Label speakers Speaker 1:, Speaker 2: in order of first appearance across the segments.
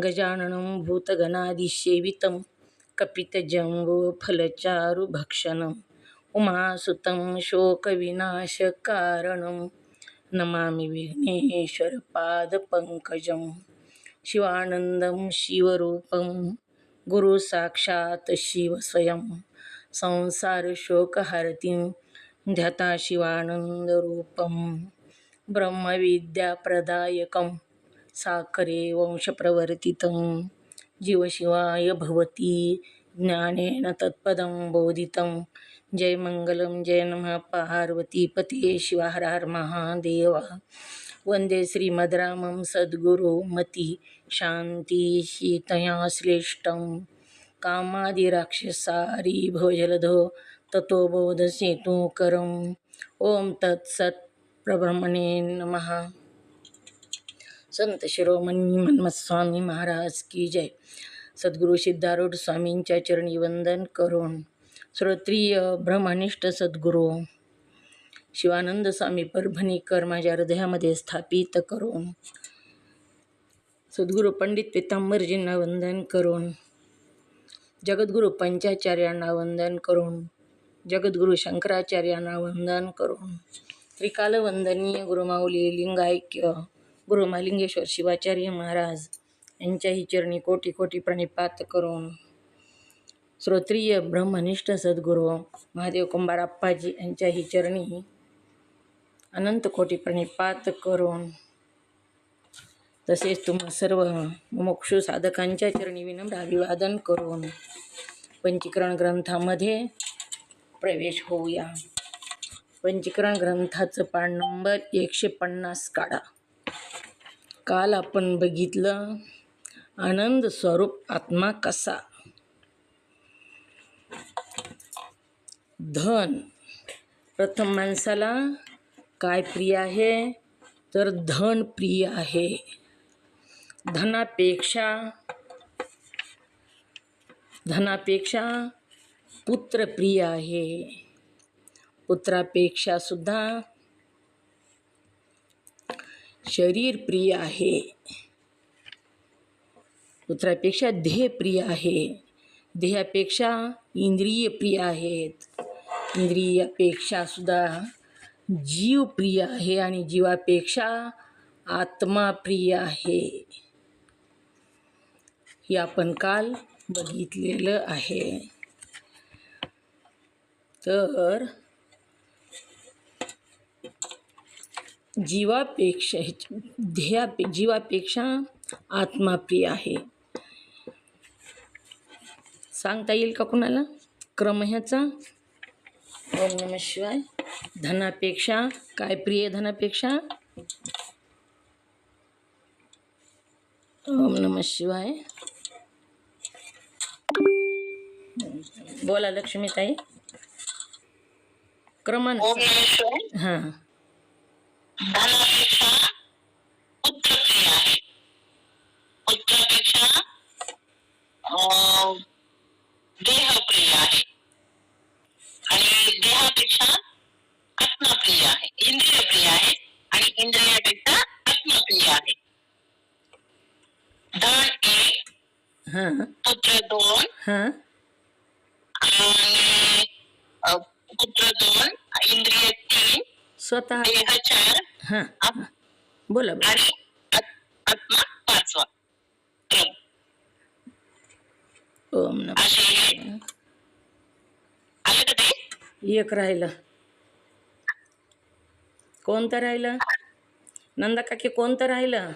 Speaker 1: गजाननं भूतगणादिसेवितं कपितजम्बूफलचारुभक्षणम् उमासुतं शोकविनाशकारणं नमामि विघ्नेश्वरपादपङ्कजं। शिवानन्दं शिवरूपं गुरुसाक्षात् शिवस्वयं संसारशोकहर्तिं ध्यता शिवानन्दरूपं ब्रह्मविद्याप्रदायकं साकरे वंशप्रवर्तितं जीवशिवाय भवती ज्ञानेन तत्पदं बोधितं। जय मंगलम जय नमः पार्वतीपते शिव हर हर महादेव। वंदे श्रीमद्रामं सद्गुरुमति शांति शीतया श्रेष्ठं कामादिराक्षसारी भवजलधो ततो बोधसेतुकरम्। ओम तत्सत् प्रब्रह्मणे नमः। संत शिरोमणी मन्मथ स्वामी महाराज की जय। सद्गुरु सिद्धारूढ स्वामींच्या चरणी वंदन करून श्रोत्रिय ब्रह्मनिष्ठ सद्गुरू शिवानंद स्वामी परभणीकर माझ्या हृदयामध्ये स्थापित करून सद्गुरू पंडित पितांबरजींना वंदन करून जगद्गुरू पंचाचार्यांना वंदन करून जगद्गुरू शंकराचार्यांना वंदन करून त्रिकालवंदनीय गुरुमाऊली लिंगायक्य गुरु महालिंगेश्वर शिवाचार्य महाराज यांच्याही चरणी कोटी कोटी प्रणिपात करून श्रोत्रिय ब्रह्मनिष्ठ सद्गुरू महादेव कुंभारप्पाजी यांच्याही चरणी अनंत कोटी प्रणिपात करून तसेच तुम्हा सर्व मोक्षु साधकांच्या चरणी विनम्र अभिवादन करून पंचीकरण ग्रंथामध्ये प्रवेश होऊया। पंचीकरण ग्रंथाचं पान नंबर 150 काढा। काल आपण बघितलं आनंद स्वरूप आत्मा कसा। धन प्रथम माणसाला काय प्रिय आहे तर धन प्रिय आहे। धनापेक्षा पुत्र प्रिय आहे। पुत्रापेक्षा सुद्धा शरीर प्रिय आहे। पुत्रापेक्षा देह प्रिय आहे। देहापेक्षा इंद्रिय प्रिय आहेत। इंद्रियापेक्षा सुद्धा जीव प्रिय आहे आणि जीवापेक्षा आत्मा प्रिय आहे। हे आपण काल बघितलेलं आहे। तर जीवापेक्षा आत्मा प्रिय आहे। सांगता येईल का कुणाला क्रम ह्याचा? ओम नमः शिवाय। धनापेक्षा काय प्रिय? धनापेक्षा ओम नमः शिवाय। बोला लक्ष्मीताई क्रमान। हां
Speaker 2: धनापेक्षा पुत्र प्रिय आहे। पुत्रापेक्षा देह प्रिय आहे आणि देहापेक्षा आत्मा प्रिय आहे। इंद्रिय प्रिय आहे आणि इंद्रियापेक्षा आत्मा प्रिय आहे। धन 1 पुत्र 2 आणि पुत्र 2 इंद्रिय 3
Speaker 1: स्वतः
Speaker 2: देह 4
Speaker 1: बोला
Speaker 2: आणि आत्मा 5वा।
Speaker 1: ओम नमः एक राहिलं। कोणतं राहिलं नंदा काकी? कोणतं राहिलं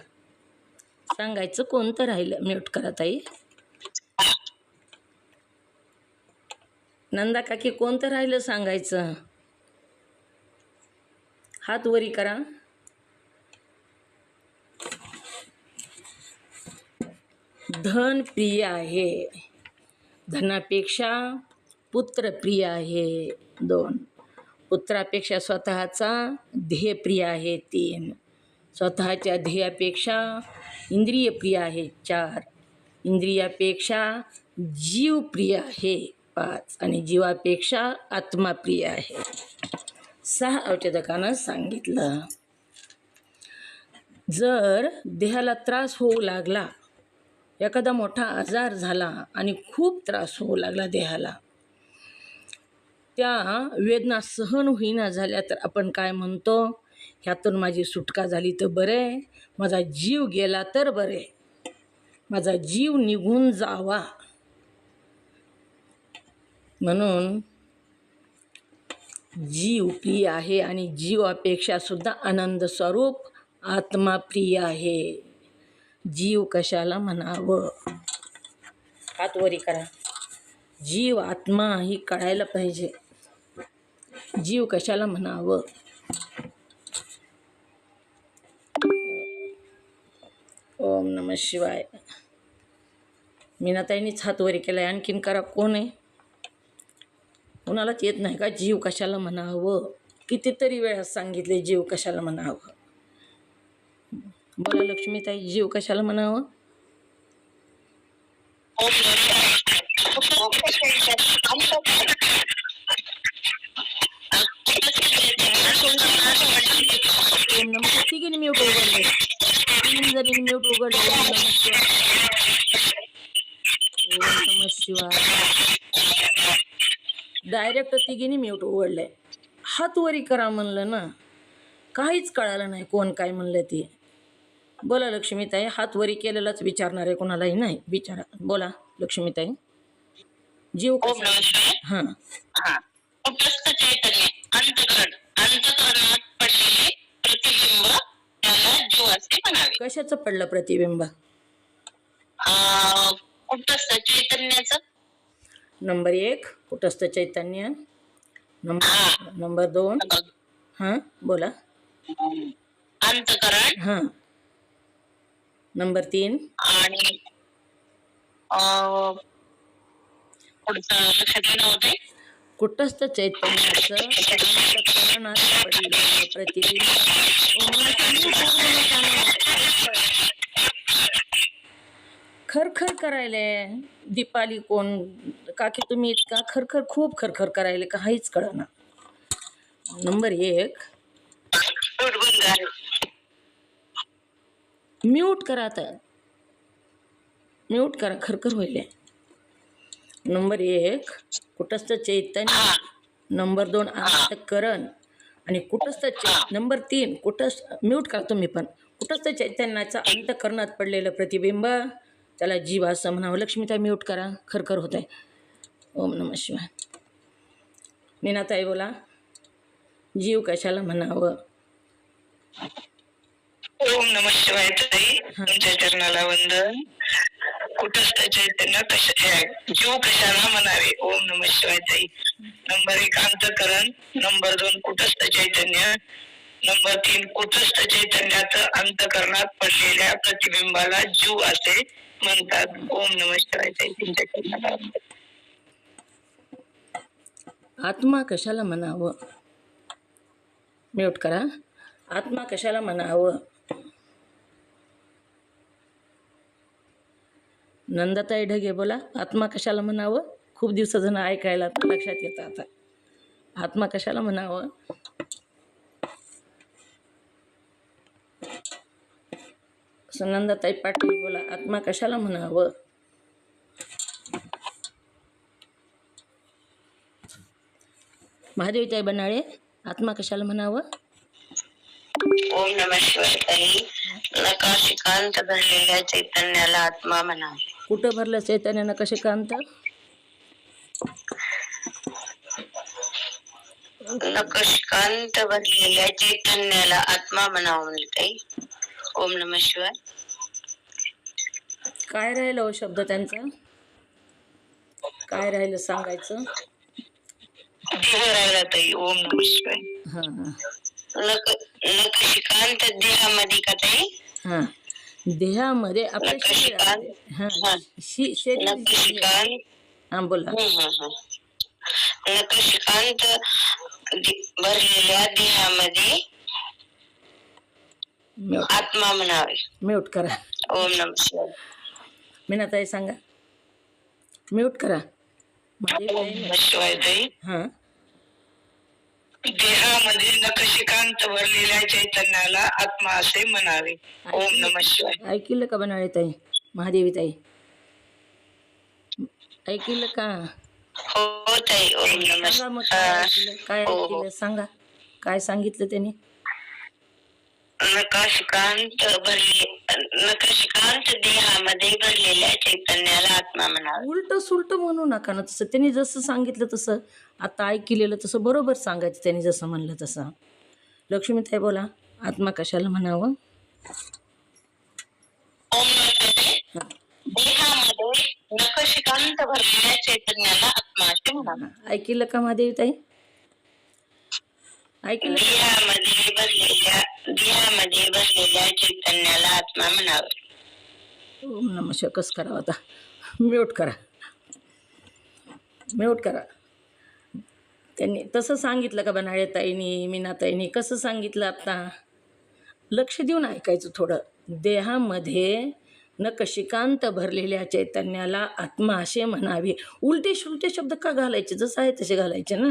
Speaker 1: सांगायचं? कोणतं राहिलं? म्यूट करा ताई। नंदा काकी कोणतं राहिलं सांगायचं? हात वरी करा। धन प्रिय आहे। धनापेक्षा पुत्र प्रिय आहे 2। पुत्रापेक्षा स्वतःचा ध्येय प्रिय आहे 3। स्वतःच्या ध्येयापेक्षा इंद्रिय प्रिय आहे 4। इंद्रियापेक्षा जीव प्रिय आहे 5 आणि जीवापेक्षा आत्मा प्रिय आहे 6 औषधकानं सांगितलं। जर देहाला त्रास होऊ लागला एखादा मोठा आजार झाला आणि खूप त्रास होऊ लागला देहाला, त्या वेदना सहन होईना झाल्या तर आपण काय म्हणतो, ह्यातून माझी सुटका झाली तर बरे, माझा जीव गेला तर बरे, माझा जीव निघून जावा. म्हणून जीव प्रिय आहे आणि जीवापेक्षा सुद्धा आनंद स्वरूप आत्मा प्रिय आहे. जीव कशाला म्हणावं? हात वरी करा. जीव आत्मा ही कळायला पाहिजे. जीव कशाला म्हणावं? ओम नमः शिवाय. मीनाताईंनीच हात वरी केलाय. आणखीन करा. कोण आहे? कोणालाच येत नाही का जीव कशाला म्हणावं? कितीतरी वेळा सांगितले जीव कशाला म्हणावं. बोला लक्ष्मीताई, जीव कशाला म्हणावं? ओम नमः. तिघींनी म्यूट उघडले. तीन जणी म्यूट उघडले. ओम नमः शिवाय. ओम नमः शिवाय. डायरेक्ट तिघींनी म्यूट उघडले. हात वरी करा म्हणलं ना, काहीच कळालं नाही कोण काय म्हणलं ते. बोला लक्ष्मीताई, हात वरी केलेलाच विचारणार आहे, कोणालाही नाही. विचारा. बोला लक्ष्मीताई. जीव हां
Speaker 2: कुटस्थ चैतन्य अंतकरण, अंतकरणात पडलेले प्रतिबिंब त्याला जीव असे म्हणावे.
Speaker 1: कशाचं पडलं प्रतिबिंब?
Speaker 2: कुटस्थ चैतन्याचं.
Speaker 1: नंबर 1 कुटस्थ चैतन्य. नंबर 2 हां बोला.
Speaker 2: अंतकरण.
Speaker 1: हां. नंबर 3
Speaker 2: आणि पुढचं लक्षात येणं होते.
Speaker 1: कुटस्थ चैतन्याचं अंतःकरणात पडलेलं प्रतिबिंब. खरखर करायले. दीपाली कोण काकी तुम्ही इतका खरखर, खूप खरखर करायले, काहीच कळना. नंबर 1 म्यूट करा. आता म्यूट करा, खरखर होईल. नंबर 1 कुटस्थ चैतन्य. नंबर 2 अंतःकरण. आणि कुटस्थ नंबर 3 कुटस्थ. म्यूट करा तुम्ही पण. कुटस्थ चैतन्याचं अंतःकरणात पडलेलं प्रतिबिंब त्याला जीव असं म्हणावं. लक्ष्मीताई म्यूट करा, खरखर होत आहे. ओम नमः शिवाय. मीनाताई बोला, जीव कशाला म्हणावं?
Speaker 2: ओम नमः शिवाय ताई, तुमच्या चरणाला वंदन. कुटस्थ चैतन्य जीव कशाला म्हणावे? ओम नमः शिवाय ताई. नंबर 1 अंतःकरण. नंबर 2 कुटस्थ चैतन्य. नंबर 3 कुटस्थ चैतन्याचं अंतःकरणात पडलेल्या प्रतिबिंबाला जीव असे म्हणतात. ओम नमः शिवाय ताई, तुमच्या चरणाला वंदन.
Speaker 1: आत्मा कशाला म्हणावं? म्यूट करा. आत्मा कशाला म्हणावं? नंदाताई ढगे बोला, आत्मा कशाला म्हणावं? खूप दिवसाजण ऐकायला तर लक्षात येतं आता. आत्मा कशाला म्हणावं? नंदाताई पाटील बोला, आत्मा कशाला म्हणावं? महादेवीताई बनाळे, आत्मा कशाला म्हणावं?
Speaker 2: ओम नमः शिवाय ताई. नकाशिकांत भरलेल्या चैतन्याला आत्मा म्हणावे.
Speaker 1: कुठं भरलं चैतन्य नकाशिकांत?
Speaker 2: नकाशिकांत भरलेल्या चैतन्याला आत्मा म्हणावं म्हणले ताई. ओम नमः शिवाय.
Speaker 1: काय राहिलं हो शब्द त्यांचा? काय राहिलं सांगायचं?
Speaker 2: देह राहिला ताई. ओम नमः शिवाय.
Speaker 1: हां
Speaker 2: नकाशिकांत देहामध्ये का ताई?
Speaker 1: हां, देहामध्ये आपल्या
Speaker 2: नकाशिकांत.
Speaker 1: हां शरीर.
Speaker 2: नकाशिकांत.
Speaker 1: हां बोला.
Speaker 2: नकाशिकांत भरलेल्या देहामध्ये आत्मा म्हणावे.
Speaker 1: म्यूट करा.
Speaker 2: ओम नमः शिवाय.
Speaker 1: मीनाताई सांगा. म्यूट करा.
Speaker 2: ओम नमः शिवाय ताई.
Speaker 1: हां
Speaker 2: देहामध्ये नखशिकांत भरलेल्या चैतन्याला आत्मा असे म्हणावे. ओम नमः शिवाय.
Speaker 1: ऐकलं का बनाळे ताई? महादेवी ताई ऐकलं का?
Speaker 2: हो ताई. ओम नमः
Speaker 1: सांगा मग काय
Speaker 2: शिवाय.
Speaker 1: ऐकलं, काय
Speaker 2: हो हो.
Speaker 1: ऐकलं सांगा. काय सांगितलं त्याने?
Speaker 2: नकाशिकांत भरले नकाशिकांत देहामध्ये भरलेल्या चैतन्याला आत्मा म्हणावे.
Speaker 1: उलट सुलट म्हणू नका ना तसं. त्यांनी जसं सांगितलं तसं आता ऐकलेलं तसं बरोबर सांगायचं. त्यांनी जसं म्हणलं तसं. लक्ष्मीताई बोला, आत्मा कशाला म्हणावं?
Speaker 2: ओम नमः शिवाय.
Speaker 1: हां,
Speaker 2: देहामध्ये नखशिकांत भरलेल्या चैतन्याला आत्मा असे म्हणावे.
Speaker 1: ऐकलं का महादेवीताई? ऐकलं का?
Speaker 2: देहामध्ये भरलेल्या चैतन्याला आत्मा म्हणावे.
Speaker 1: ओम नमः शिवाय. कसं करावं आता? म्यूट करा, म्यूट करा. त्यांनी तसं सांगितलं का बनाळे ताईंनी, मीनाताईंनी कसं सांगितलं आता? लक्ष देऊन ऐकायचं थोडं. देहामध्ये नखशिकांत भरलेल्या चैतन्याला आत्मा असे म्हणावे. उलटे सुलटे शब्द का घालायचे? जसं आहे तसे घालायचे ना.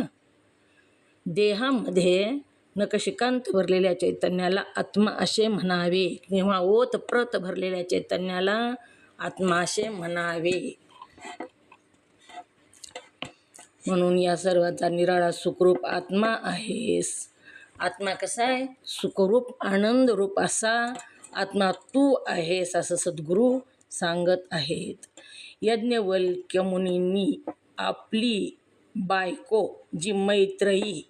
Speaker 1: देहामध्ये नखशिकांत भरलेल्या चैतन्याला आत्मा असे म्हणावे किंवा ओत प्रत भरलेल्या चैतन्याला आत्मा असे म्हणावे. म्हणून या सर्वाचा निराळा सुखरूप आत्मा आहेस. आत्मा कसा आहे? सुखरूप आनंदरूप असा आत्मा तू आहेस असं सद्गुरू सांगत आहेत. यज्ञवल्क्य मुनींनी आपली बायको जी मैत्रेयी,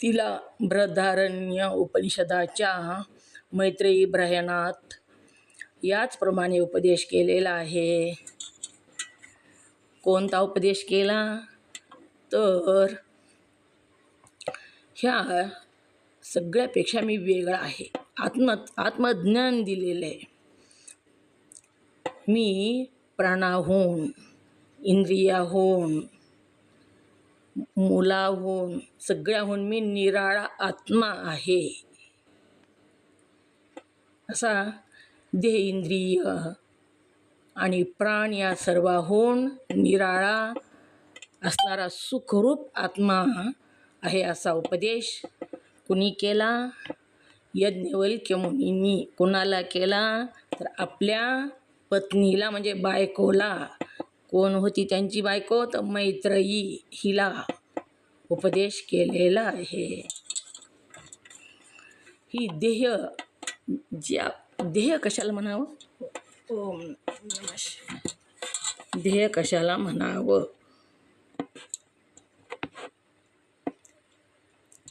Speaker 1: तिला बृहदारण्य उपनिषदाच्या मैत्रेयी ब्रह्यानात याचप्रमाणे उपदेश केलेला आहे. कोणता उपदेश केला? तर ह्या सगळ्यापेक्षा मी वेगळा आहे. आत्मज्ञान दिलेलं आहे. मी प्राणाहून, इंद्रियाहून, मुलाहून, सगळ्याहून मी निराळा आत्मा आहे. असा देह, इंद्रिय आणि प्राण या सर्वाहून निराळा असणारा सुखरूप आत्मा आहे असा उपदेश कुणी केला? यज्ञवल्क्य मुनींनी. कुणाला केला? तर आपल्या पत्नीला म्हणजे बायकोला. कोण होती त्यांची बायको? तर मैत्रेयी, हिला उपदेश केलेला आहे. ही देह कशाला म्हणावं? ओम नमः शिवाय. देह कशाला म्हणावं?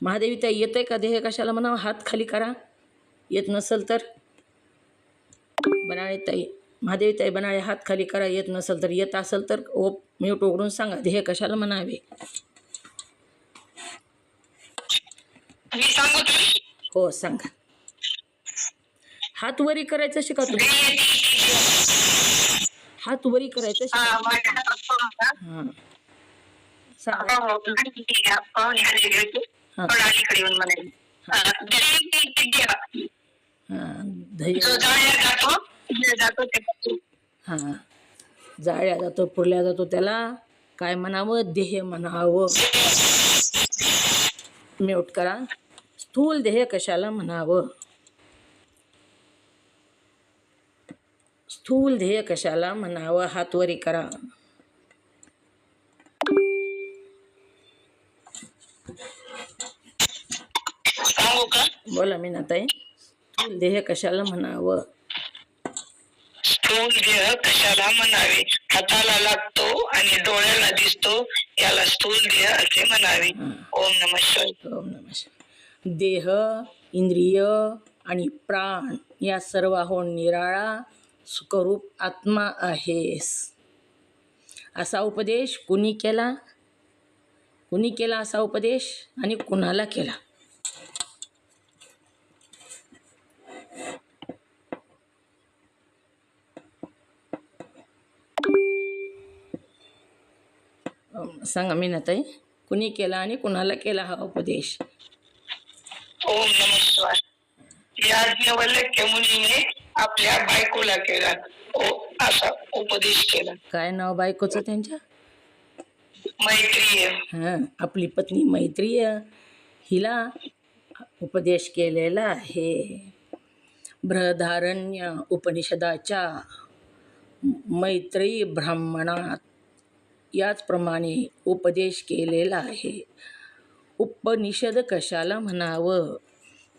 Speaker 1: महादेवीताई येतंय का देह कशाला म्हणावं? हात खाली करा. येत नसेल तर बनाळे ताई, महादेवीताई बनाळे हात खाली करा. येत नसेल तर. येत असेल तर म्यूट उघडून सांगा देह कशाला म्हणावे.
Speaker 2: मी सांगू तुम्ही?
Speaker 1: हो सांगा. हात वरी करायचं शिका तुम्ही. हात वरी करायचं शिका.
Speaker 2: हा, माझ्या हातात फोन होता.
Speaker 1: हां सांगा.
Speaker 2: हो, हो. पाहुणे आलेले होते.
Speaker 1: हां
Speaker 2: थोडं अलीकडे येऊन म्हणाले.
Speaker 1: हां
Speaker 2: जो जाळ्या जातो ते पाहतो.
Speaker 1: हां जाळ्या जातो, पुरल्या जातो, त्याला काय म्हणावं? देह म्हणावं. म्यूट करा. स्थूल देह कशाला म्हणावं? स्थूल देह कशाला म्हणावं? हात वरी करा.
Speaker 2: सांगू का?
Speaker 1: बोला मीनाताई. स्थूल देह कशाला म्हणावं?
Speaker 2: स्थूल देह कशाला म्हणावे? हाताला लागतो आणि डोळ्याला दिसतो, याला स्थूल देह असे म्हणावे. ओम नमः शिवाय.
Speaker 1: ओम नमः शिवाय. देह, इंद्रिय आणि प्राण या सर्वाहून निराळा सुखरूप आत्मा आहेस असा उपदेश कुणी केला? कुणी केला असा उपदेश आणि कुणाला केला? सांगा मीनाताई. कुणी केला आणि कुणाला केला हा उपदेश?
Speaker 2: ओम नमः शिवाय. याज्ञवल्क्य मुनीने आपल्या बायकोला केला असा उपदेश केला.
Speaker 1: काय नाव बायकोचं त्यांच्या?
Speaker 2: मैत्रीय.
Speaker 1: हां आपली पत्नी मैत्रीय, हिला उपदेश केलेला आहे. बृहदारण्य उपनिषदाच्या मैत्रेयी ब्राह्मणात याचप्रमाणे उपदेश केलेला आहे. उपनिषद कशाला म्हणावं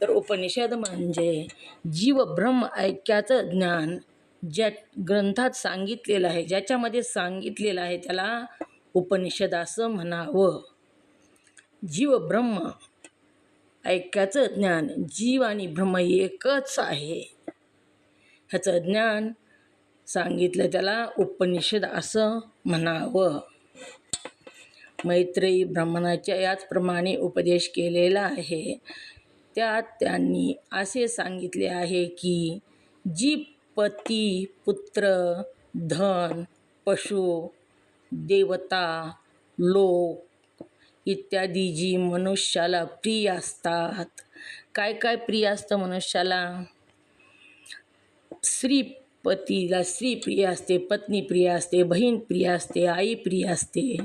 Speaker 1: तर उपनिषद म्हणजे जीव ब्रह्म ऐक्याचं ज्ञान ज्या ग्रंथात सांगितलेलं आहे, ज्याच्यामध्ये सांगितलेलं आहे त्याला उपनिषद असं म्हणावं. जीव ब्रह्म ऐक्याचं ज्ञान, जीव आणि ब्रह्म एकच आहे ह्याचं ज्ञान सांगितलं त्याला उपनिषद असं म्हणावं. मैत्रेयी ब्राह्मणाच्या याचप्रमाणे उपदेश केलेला आहे. त्यात त्यांनी असे सांगितले आहे की जी पती, पुत्र, धन, पशु, देवता, लोक इत्यादी जी मनुष्याला प्रिय असतात. काय काय प्रिय असतं मनुष्याला? पतीला स्त्री प्रिय असते, पत्नी प्रिय असते, बहीण प्रिय असते, आई प्रिय असते.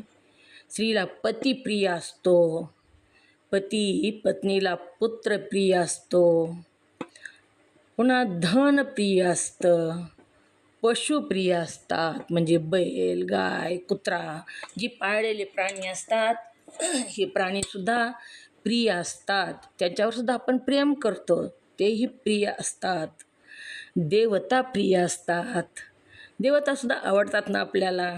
Speaker 1: स्त्रीला पती प्रिय असतो, पत्नीला पुत्र प्रिय असतो, पुन्हा धन प्रिय असतं, पशु प्रिय असतात म्हणजे बैल, गाय, कुत्रा जी पाळलेले प्राणी असतात हे प्राणीसुद्धा प्रिय असतात. त्याच्यावरसुद्धा आपण प्रेम करतो, तेही प्रिय असतात. देवता प्रिय असतात, देवतासुद्धा आवडतात ना आपल्याला.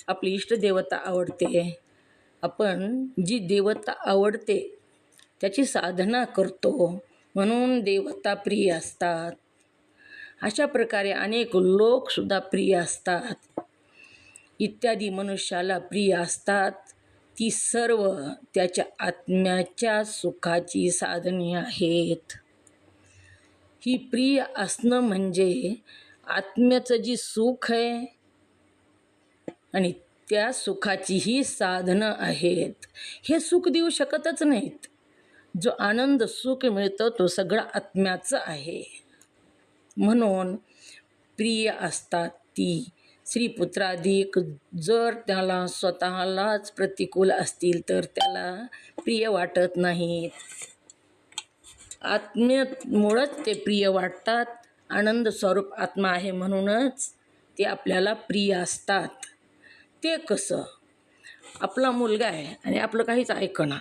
Speaker 1: आपली इष्टदेवता आवडते, आपण जी देवता आवडते त्याची साधना करतो म्हणून देवता प्रिय असतात. अशा प्रकारे अनेक लोकसुद्धा प्रिय असतात. इत्यादी मनुष्याला प्रिय असतात. ती सर्व त्याच्या आत्म्याच्या सुखाची साधने आहेत. ही प्रिय असणं म्हणजे आत्म्याचं जी सुख आहे आणि त्या सुखाची ही साधनं आहेत. हे सुख देऊ शकतच नाहीत. जो आनंद सुख मिळतं तो सगळा आत्म्याचं आहे. म्हणून प्रिय असतात ती स्त्रीपुत्राधिक. जर त्याला स्वतःलाच प्रतिकूल असतील तर त्याला प्रिय वाटत नाहीत. आत्म्यामुळंच ते प्रिय वाटतात. आनंद स्वरूप आत्मा आहे म्हणूनच ते आपल्याला प्रिय असतात. ते कसं? आपला मुलगा आहे आणि आपलं काहीच ऐकना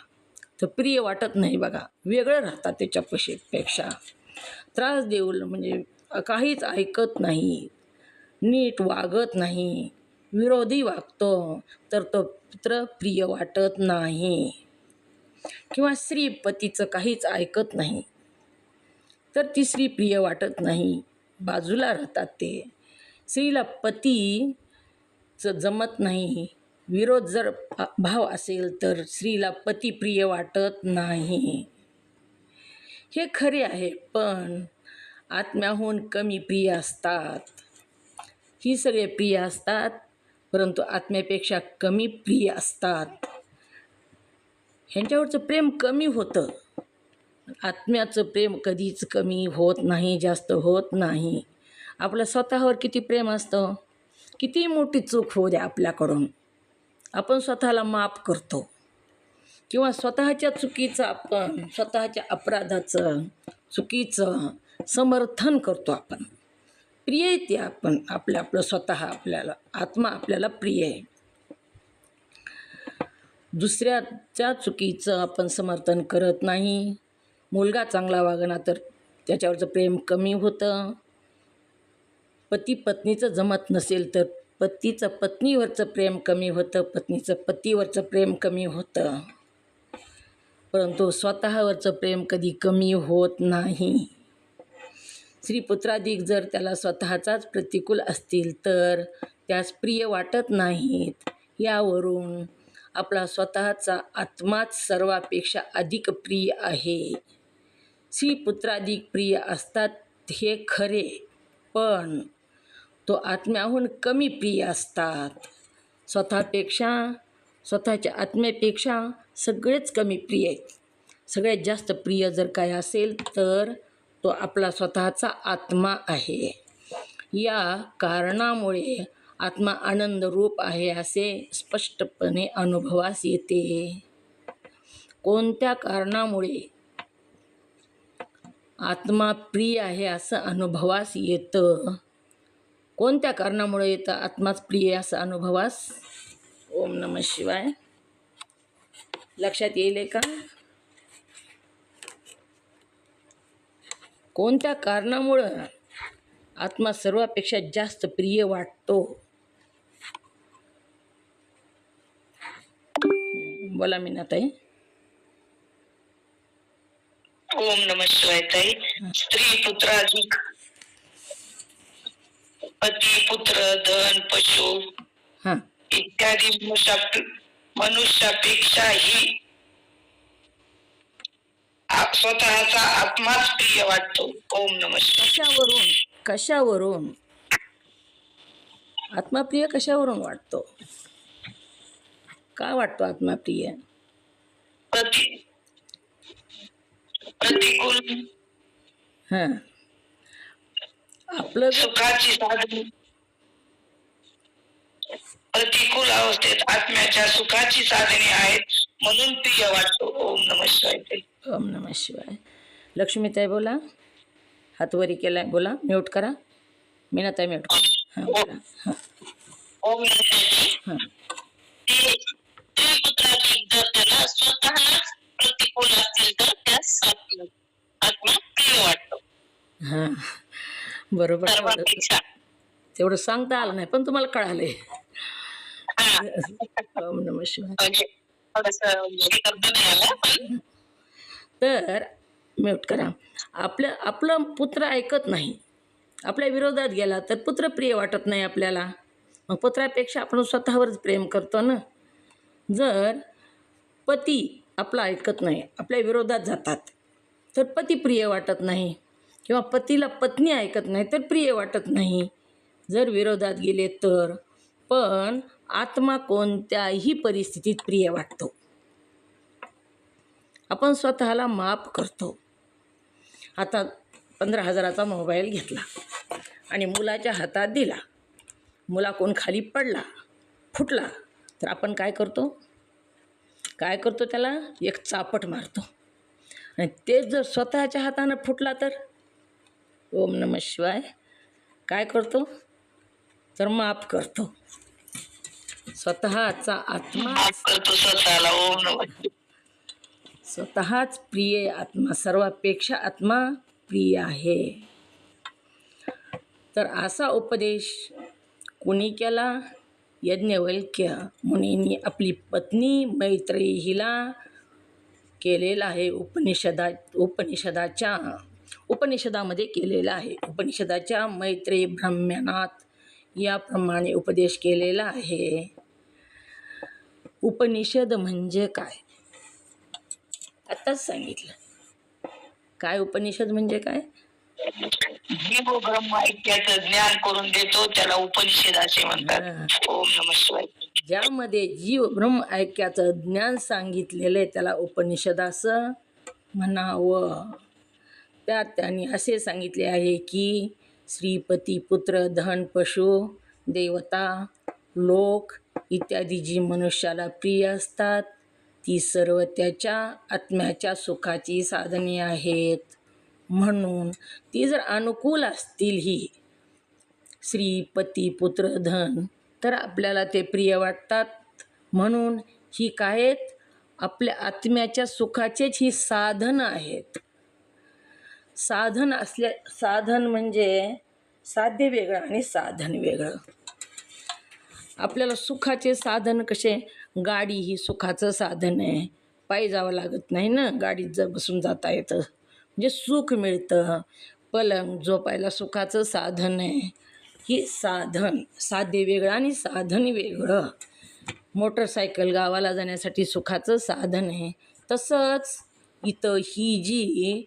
Speaker 1: तर प्रिय वाटत नाही बघा. वेगळं राहतात त्याच्यापेक्षा. त्रास देऊ म्हणजे काहीच ऐकत नाही, नीट वागत नाही, विरोधी वागतो तर तो पुत्र प्रिय वाटत नाही. किंवा स्त्री पतीचं काहीच ऐकत नाही तर ती स्त्री प्रिय वाटत नाही, बाजूला राहतात ते. स्त्रीला पतीचं जमत नाही, विरोध जर भाव असेल तर स्त्रीला पती प्रिय वाटत नाही. हे खरे आहे, पण आत्म्याहून कमी प्रिय असतात. ही सगळे प्रिय असतात परंतु आत्म्यापेक्षा कमी प्रिय असतात. ह्यांच्यावरचं प्रेम कमी होतं. आत्म्याचं प्रेम कधीच कमी होत नाही, जास्त होत नाही. आपलं स्वतःवर किती प्रेम असतं. किती मोठी चूक होऊ द्या आपल्याकडून, आपण स्वतःला माफ करतो. किंवा स्वतःच्या चुकीचं, आपण स्वतःच्या अपराधाचं, चुकीचं समर्थन करतो. आपण प्रिय आहे ते, आपण आपलं स्वतः, आपल्याला आत्मा आपल्याला प्रिय आहे. दुसऱ्याच्या चुकीचं आपण समर्थन करत नाही. मुलगा चांगला वागला तर त्याच्यावरचं प्रेम कमी होतं. पती पत्नीचं जमत नसेल तर पतीचं पत्नीवरचं प्रेम कमी होतं, पत्नीचं पतीवरचं प्रेम कमी होतं. परंतु स्वतःवरचं प्रेम कधी कमी होत नाही. स्त्रीपुत्राधिक जर त्याला स्वतःचाच प्रतिकूल असतील तर त्यास प्रिय वाटत नाहीत. यावरून आपला स्वतःचा आत्माच सर्वापेक्षा अधिक प्रिय आहे. स्त्रीपुत्राधिक प्रिय असतात हे खरे, पण तो आत्म्याहून कमी प्रिय असतात. स्वतःच्या आत्म्यापेक्षा सगळेच कमी प्रिय आहेत. सगळ्यात जास्त प्रिय जर काय असेल तर तो आपला स्वतःचा आत्मा आहे. या कारणामुळे आत्मा आनंद रूप आहे असे स्पष्टपणे अनुभवास येते. कोणत्या कारणामुळे आत्मा प्रिय आहे असं अनुभवास येतं कोणत्या कारणामुळे येतं आत्माच प्रिय असा अनुभवास? ओम नमः शिवाय. लक्षात येईल का? कोणत्या कारणामुळं आत्मा सर्वापेक्षा जास्त प्रिय वाटतो? बोला मीनाताई.
Speaker 2: ओम नमः शिवाय ताई. स्त्री पुत्राधिक पती पुत्र धन पशु
Speaker 1: हां
Speaker 2: इत्यादी मनुष्यापेक्षाही स्वतःचा आत्माच प्रिय वाटतो. ओम नमः शिवाय.
Speaker 1: कशावरून आत्माप्रिय कशावरून वाटतो? का वाटतो आत्माप्रिय?
Speaker 2: प्रतिकूल
Speaker 1: हां आपलं
Speaker 2: सुखाची साधने प्रतिकूल अवस्थेत आत्म्याच्या सुखाची साधने आहेत म्हणून प्रिय वाटतो. ओम नमः शिवाय.
Speaker 1: ओम नमः शिवाय. लक्ष्मीताई बोला. हात वरी केलाय, बोला. म्यूट करा. मीनाताई म्यूट करा. हां बोला. हां
Speaker 2: ओम नमः.
Speaker 1: हां
Speaker 2: स्त्री पुत्राधिक जर त्याला स्वतःच प्रतिकूल असतील तर त्यास आत्मा प्रिय वाटतो.
Speaker 1: हां बरोबर.
Speaker 2: सर्वापेक्षा.
Speaker 1: तेवढं सांगता आलं नाही पण तुम्हाला कळालंय. ओम नमः शिवाय.
Speaker 2: म्हणजे थोडंसं हे करता नाही आलं पण
Speaker 1: तर म्यूट करा. आपलं पुत्र ऐकत नाही, आपल्या विरोधात गेला तर पुत्र प्रिय वाटत नाही आपल्याला. मग पुत्रापेक्षा आपण स्वतःवरच प्रेम करतो ना. जर पती आपला ऐकत नाही, आपल्या विरोधात जातात तर पती प्रिय वाटत नाही, किंवा पतीला पत्नी ऐकत नाही तर प्रिय वाटत नाही जर विरोधात गेले तर. पण आत्मा कोणत्याही परिस्थितीत प्रिय वाटतो. आपण स्वतःला माफ करतो. आता 15,000चा मोबाईल घेतला आणि मुलाच्या हातात दिला, मुलाकडून खाली पडला, फुटला, तर आपण काय करतो? त्याला एक चापट मारतो. आणि तेच जर स्वतःच्या हातानं फुटला तर ओम नमः शिवाय काय करतो? तर माफ करतो. स्वतःचा आत्मा
Speaker 2: माफ करतो स्वतःला. ओम नमः.
Speaker 1: स्वतःच प्रिय आत्मा, सर्वापेक्षा आत्मा प्रिय आहे. तर असा उपदेश कुणी केला? यज्ञवल्क्य मुनींनी आपली पत्नी मैत्रेयी हिला केलेला आहे. उपनिषदामध्ये केलेला आहे. उपनिषदाच्या मैत्रेयी ब्राह्मणात याप्रमाणे उपदेश केलेला आहे. उपनिषद म्हणजे काय? आताच सांगितलं. काय उपनिषद म्हणजे काय?
Speaker 2: जीव ब्रह्म ऐक्याचं ज्ञान करून देतो त्याला उपनिषद असे म्हणतात. ओम नमः शिवाय.
Speaker 1: ज्यामध्ये जीव ब्रह्म ऐक्याचं ज्ञान सांगितलेलं आहे त्याला उपनिषद असं म्हणावं. त्यात त्यांनी असे सांगितले आहे की श्रीपती पुत्र धन पशु देवता लोक इत्यादी जी मनुष्याला प्रिय असतात ती सर्व त्याच्या आत्म्याच्या सुखाची साधने आहेत. म्हणून ती जर अनुकूल असतील ही श्री पती पुत्र धन तर आपल्याला ते प्रिय वाटतात. म्हणून ही काय आहेत? आपल्या आत्म्याच्या सुखाचेच ही साधन आहेत. साधन म्हणजे साध्य वेगळं आणि साधन वेगळं. आपल्याला सुखाचे साधन कसे? गाडी ही सुखाचं साधन आहे. पायी जावं लागत नाही ना, गाडीत जर बसून जाता येतं म्हणजे सुख मिळतं. पलंग झोपायला सुखाचं साधन आहे. ही साधन, साध्य वेगळं आणि साधन वेगळं. मोटरसायकल गावाला जाण्यासाठी सुखाचं साधन आहे. तसंच इथं ही जी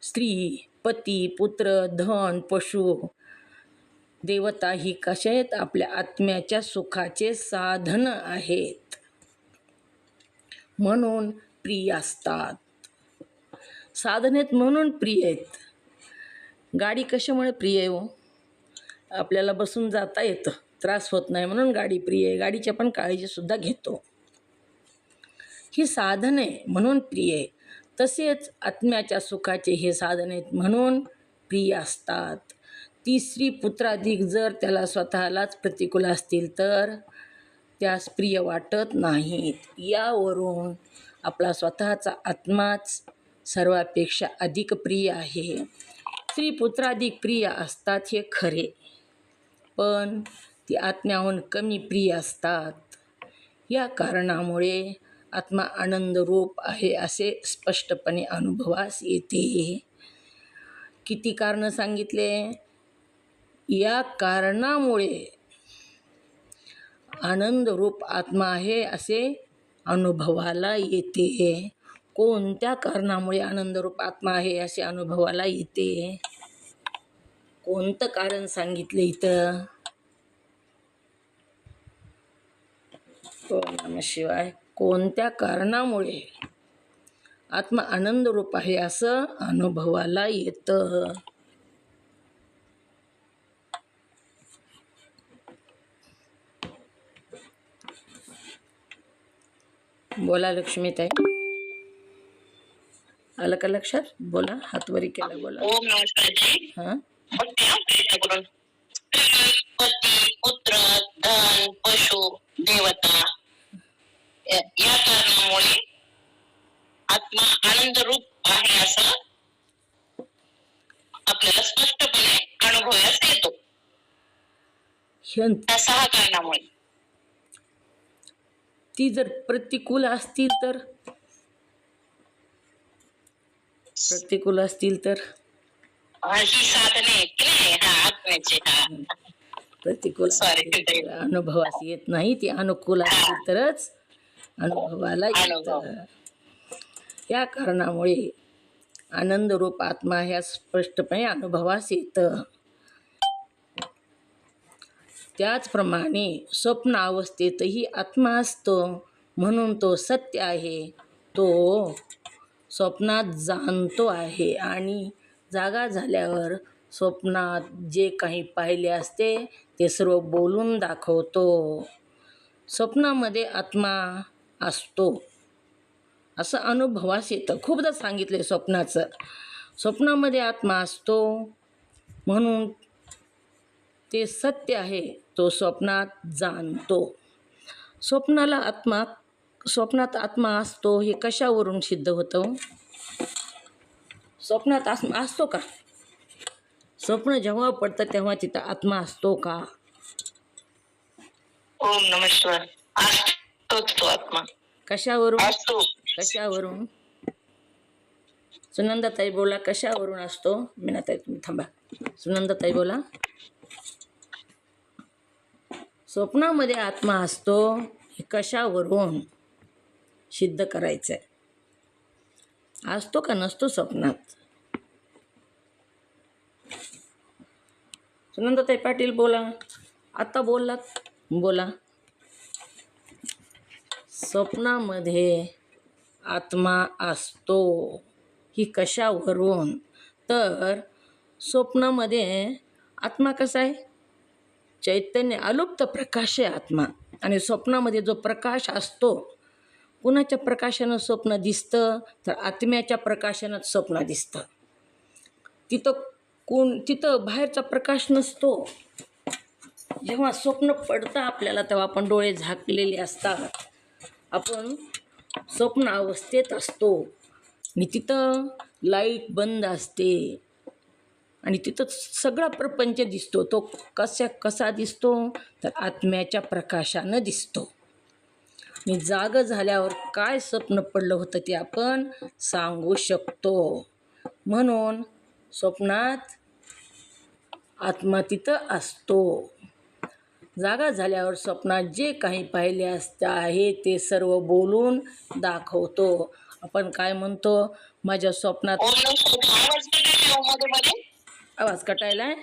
Speaker 1: स्त्री पती पुत्र धन पशु देवता ही कशा आहेत? आपल्या आत्म्याच्या सुखाचे साधन आहेत. म्हणून प्रिय असतात. साधन आहेत म्हणून प्रिय आहेत. गाडी कशामुळे प्रिय आहे हो? आपल्याला बसून जाता येतं, त्रास होत नाही म्हणून गाडी प्रिय आहे. गाडीची आपण काळजीसुद्धा घेतो. ही साधन आहे म्हणून प्रिय आहे. तसेच आत्म्याच्या सुखाचे हे साधन आहेत म्हणून प्रिय असतात. तिसरी पुत्राधिक जर त्याला स्वतःलाच प्रतिकूल असतील तर त्यास प्रिय वाटत नाहीत. यावरून आपला स्वतःचा आत्माच सर्वापेक्षा अधिक प्रिय आहे. स्त्री पुत्राधिक प्रिय असतात हे खरे, पण ती आत्म्याहून कमी प्रिय असतात. या कारणामुळे आत्मा आनंदरूप आहे असे स्पष्टपणे अनुभवास येते. किती कारणं सांगितले? या कारणामुळे आनंदरूप आत्मा आहे असे अनुभवाला येते. कोणत्या कारणामुळे आनंदरूप आत्मा आहे असे अनुभवाला येते? कोणतं कारण सांगितले इथं? ओम नमः शिवाय. कोणत्या कारणामुळे आत्मा आनंदरूप आहे असं अनुभवाला येतं? बोला लक्ष्मीताई. आलं का लक्षात? बोला, हातवरी केला, बोला.
Speaker 2: ओम नमस्कारजी.
Speaker 1: हां,
Speaker 2: पती, पुत्र, धन, पशु, देवता या कारणामुळे आत्मा आनंदरूप आहे असं आपल्याला स्पष्टपणे अनुभवास येतो. त्या 6 कारणामुळे.
Speaker 1: ती जर प्रतिकूल असतील तर
Speaker 2: ही साधने आहेत की नाही आत्म्याचे.
Speaker 1: प्रतिकूल असतील तर अनुभवास येत नाही. ती अनुकूल असतील तरच अनुभवाला येतं. या कारणामुळे आनंदरूप आत्मा ह्या स्पष्टपणे अनुभवास येतं. त्याचप्रमाणे स्वप्न अवस्थेतही आत्मा असतो, म्हणून तो सत्य आहे. तो स्वप्नात जाणतो आहे आणि जागा झाल्यावर स्वप्नात जे काही पाहिले असते ते सर्व बोलून दाखवतो. स्वप्नामध्ये आत्मा असतो असं अनुभवास येतं. खूपदा सांगितले स्वप्नाचं. स्वप्नामध्ये आत्मा असतो म्हणून ते सत्य आहे. तो स्वप्नात जाणतो. स्वप्नात आत्मा असतो हे कशावरून सिद्ध होतं? स्वप्नात आत्मा असतो का? स्वप्न जेव्हा पडतं तेव्हा तिथं आत्मा असतो का?
Speaker 2: ओम नमः शिवाय. असतोच तो आत्मा.
Speaker 1: कशावरून?
Speaker 2: असतो.
Speaker 1: कशावरून? सुनंदाताई बोला, कशावरून असतो? मीनाताई तुम्ही थांबा. सुनंदाताई बोला. स्वप्नामध्ये आत्मा असतो हे कशावरून सिद्ध करायचं आहे? असतो का नसतो स्वप्नात? सुनंदाताई पाटील बोला. आता बोललात, बोला. स्वप्नामध्ये आत्मा असतो ही कशावरून? तर स्वप्नामध्ये आत्मा कसा आहे? चैतन्य, अलुप्त प्रकाश आहे आत्मा. आणि स्वप्नामध्ये जो प्रकाश असतो, कुणाच्या प्रकाशानं स्वप्न दिसतं? तर आत्म्याच्या प्रकाशानं स्वप्न दिसतं. तिथं बाहेरचा प्रकाश नसतो. जेव्हा स्वप्न पडतं आपल्याला तेव्हा आपण डोळे झाकलेले असतात. आपण स्वप्न अवस्थेत असतो आणि तिथं लाईट बंद असते आणि तिथं सगळा प्रपंच दिसतो. तो कसा दिसतो? तर आत्म्याच्या प्रकाशानं दिसतो. आणि जाग झाल्यावर काय स्वप्न पडलं होतं ते आपण सांगू शकतो. म्हणून स्वप्नात आत्मा तिथं असतो. जागा झाल्यावर स्वप्नात जे काही पाहिले असते आहे ते सर्व बोलून दाखवतो. आपण काय म्हणतो? माझ्या स्वप्नात आवाज कटायलाय.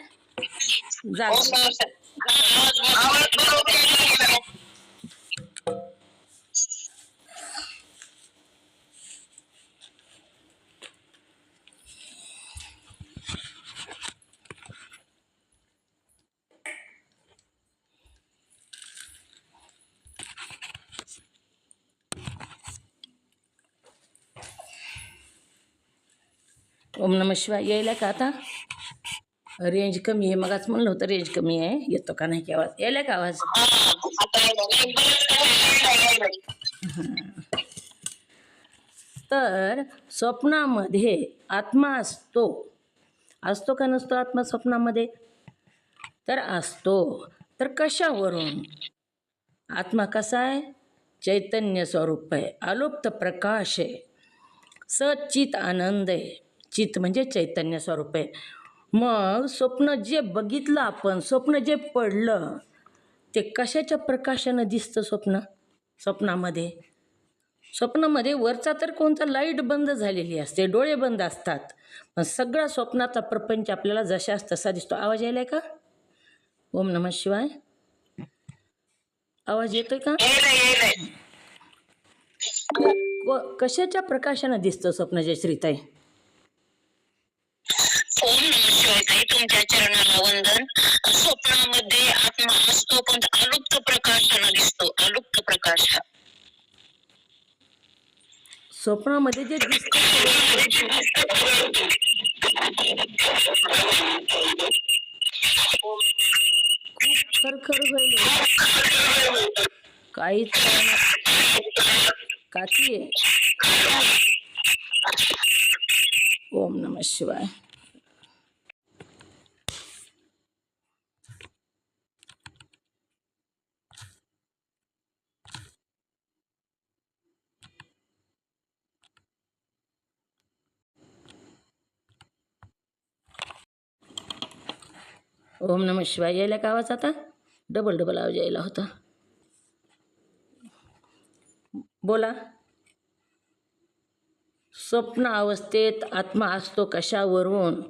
Speaker 1: ओम नमः शिवाय. यायला का आता? रेंज कमी आहे. मगाच म्हणलं होतं रेंज कमी आहे. येतो का नाही की आवाज? यायला का आवाज? तर स्वप्नामध्ये आत्मा असतो. असतो का नसतो आत्मा स्वप्नामध्ये? तर असतो. तर कशावरून? आत्मा कसा आहे? चैतन्य स्वरूप आहे, अलुप्त प्रकाश आहे, सचित आनंद आहे. चित म्हणजे चैतन्य स्वरूप आहे. मग स्वप्न जे बघितलं आपण, स्वप्न जे पडलं, ते कशाच्या प्रकाशानं दिसतं स्वप्नामध्ये? स्वप्नामध्ये वरचा तर कोणता लाईट बंद झालेली असते, डोळे बंद असतात, पण सगळा स्वप्नाचा प्रपंच आपल्याला जशास तसा दिसतो. आवाज यायलाय का? ओम नमः शिवाय. आवाज येतोय का? कशाच्या प्रकाशानं दिसतं स्वप्न जयश्रीताई?
Speaker 2: ओम नमः शिवाय ताई, तुमच्या चरणाला वंदन. स्वप्नामध्ये आत्मा असतो पण अलुप्त प्रकाशानं दिसतो, अलुप्त प्रकाश.
Speaker 1: स्वप्नामध्ये जे दिसतं खूप खरखर होईल, काहीच काकी आहे. ओम नमः शिवाय. ओम नमः शिवाय. यायला का आवाज? आता डबल आवाज यायला होता. बोला. स्वप्न अवस्थेत आत्मा असतो कशावरून?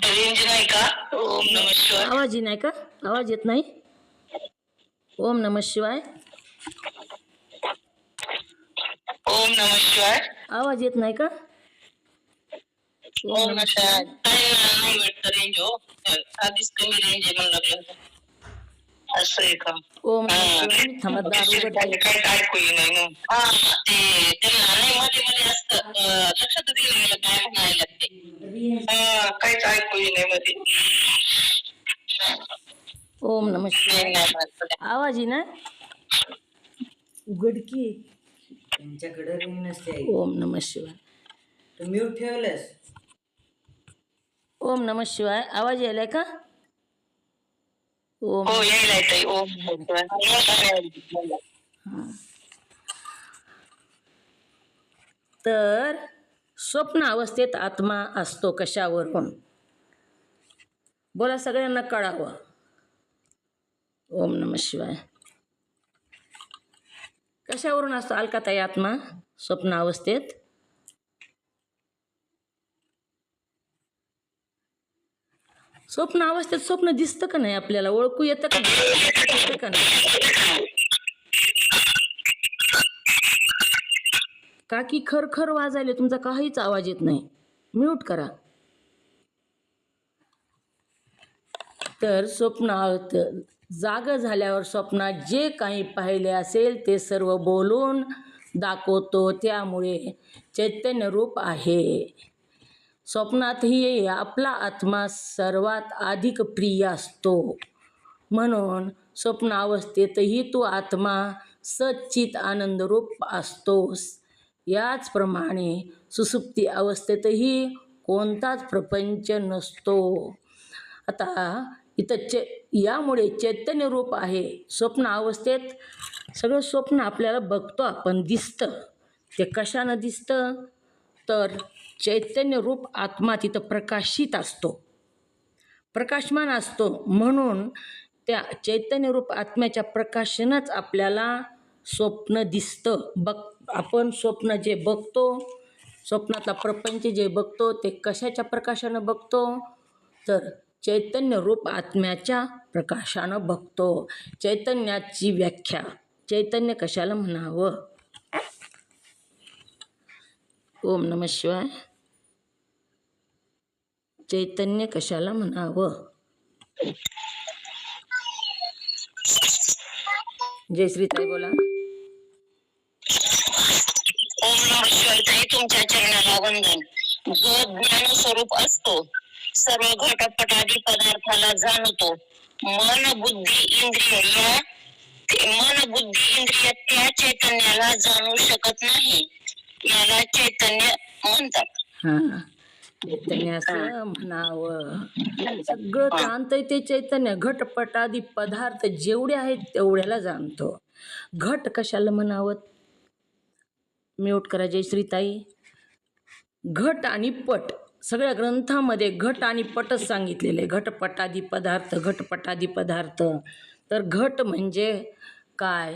Speaker 2: रेंज नाही का? ओम नमः शिवाय.
Speaker 1: आवाज नाही का? आवाज येत नाही? ओम नमः शिवाय.
Speaker 2: ओम नमः शिवाय.
Speaker 1: आवाज येत नाही का?
Speaker 2: ओम नमः शिवाय. नाही वाटतं रेंज. हो, आधीच कमी रेंज आहे म्हणलं. असं आहे का?
Speaker 1: ओम नमः शिवाय. थांबा, दार उघडते.
Speaker 2: काय ऐकू नाही मग. ते त्यांना नाही मध्ये मध्ये असतं, लक्षात दिलं काय म्हणायला ते. काहीच ऐकू नाही मध्ये.
Speaker 1: ओम नमः शिवाय. आवाज ना उघडकी.
Speaker 3: त्यांच्याकडे रेंज नसते.
Speaker 1: ओम नमः शिवाय.
Speaker 3: तू म्यूट ठेवलंस?
Speaker 1: ओम नमः शिवाय. आवाज यायलाय का? ओम.
Speaker 2: हो, यायलाय ताई. ओम
Speaker 1: तर स्वप्न अवस्थेत आत्मा असतो कशावरून? बोला, सगळ्यांना कळावं. ओम नमः शिवाय. कशावरून असतो अलकाताई आत्मा स्वप्न अवस्थेत? स्वप्न अवस्थेत स्वप्न दिसतं का नाही आपल्याला? ओळखू येतं का नाही? काकी खरखर वाजायले, तुमचा काहीच आवाज येत नाही. म्यूट करा. तर जाग झाल्यावर स्वप्नात जे काही पाहिले असेल ते सर्व बोलून दाखवतो, त्यामुळे चैतन्य रूप आहे. स्वप्नातही आपला आत्मा सर्वात अधिक प्रिय असतो, म्हणून स्वप्न अवस्थेतही तो आत्मा सच्चित आनंद रूप असतोस. याचप्रमाणे सुसुप्ती अवस्थेतही कोणताच प्रपंच नसतो. आता इथं यामुळे चैतन्य रूप आहे. स्वप्न अवस्थेत सगळं स्वप्न आपल्याला बघतो आपण, दिसतं. ते कशानं दिसतं? तर चैतन्य रूप आत्मा तिथं प्रकाशित असतो, प्रकाशमान असतो, म्हणून त्या चैतन्य रूप आत्म्याच्या प्रकाशनच आपल्याला स्वप्न दिसतं. आपण स्वप्न जे बघतो, स्वप्नातला प्रपंच जे बघतो, ते कशाच्या प्रकाशानं बघतो? तर चैतन्य रूप आत्म्याच्या प्रकाशानं बघतो. चैतन्याची व्याख्या, चैतन्य कशाला म्हणावं? ओम नमः शिवाय. चैतन्य कशाला म्हणावं? जयश्रीताई बोला.
Speaker 2: ओम नमः शिवाय ताई, तुमच्या चरणाला वंदन. जो ज्ञानस्वरूप असतो, सर्व घटपटादी पदार्थाला जाणतो. मन बुद्धी इंद्रिय त्या चैतन्याला जाणू शकत नाही. याला चैतन्य म्हणतात.
Speaker 1: हां, चैतन्य असं म्हणावं. सगळं जाणतंय ते चैतन्य. घटपटादी पदार्थ जेवढे आहेत तेवढ्याला जाणतो. घट कशाला म्हणावं? म्यूट करा जयश्रीताई. घट आणि पट सगळ्या ग्रंथामध्ये घट आणि पटच सांगितलेले आहे. घटपटादी पदार्थ, घटपटादी पदार्थ. तर घट म्हणजे काय?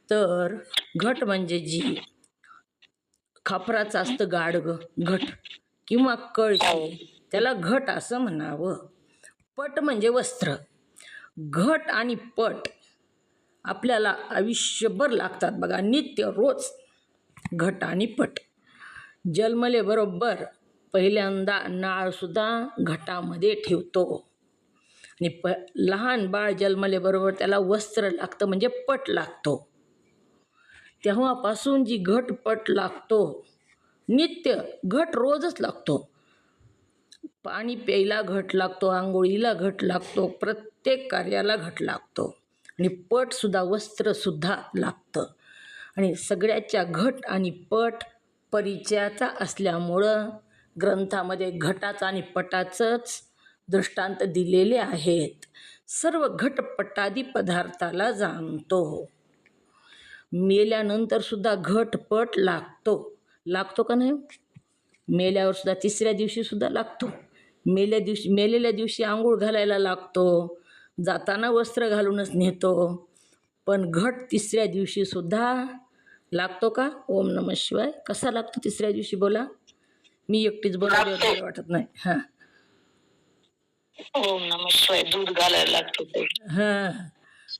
Speaker 1: तर घट म्हणजे जी खापराचं असतं गाडगं घट किंवा कळशी, त्याला घट असं म्हणावं. पट म्हणजे वस्त्र. घट आणि पट आपल्याला आयुष्यभर लागतात बघा, नित्य रोज. घट आणि पट जन्मले बरोबर पहिल्यांदा नाळसुद्धा घटामध्ये ठेवतो आणि लहान बाळ जन्मले बरोबर त्याला वस्त्र लागतं म्हणजे पट लागतो. तेव्हापासून जी घटपट लागतो, नित्य घट रोजच लागतो. पाणी प्यायला घट लागतो, आंघोळीला घट लागतो, प्रत्येक कार्याला घट लागतो आणि पटसुद्धा वस्त्रसुद्धा लागतं. आणि सगळ्याच्या घट आणि पट परिचयाचा असल्यामुळं ग्रंथामध्ये घटाचं आणि पटाचंच दृष्टांत दिलेले आहेत. सर्व घटपटादी पदार्थाला जाणतो. मेल्यानंतर सुद्धा घटपट लागतो का नाही? मेल्यावर सुद्धा तिसऱ्या दिवशी सुद्धा लागतो. मेलेल्या दिवशी आंघोळ घालायला लागतो, जाताना वस्त्र घालूनच नेतो, पण घट तिसऱ्या दिवशी सुद्धा लागतो का? ओम नमः शिवाय. कसा लागतो तिसऱ्या दिवशी बोला? मी एकटीच बोलायला बरं वाटत नाही. हां,
Speaker 2: ओम नमः शिवाय दूध घालायला लागतो.
Speaker 1: हां,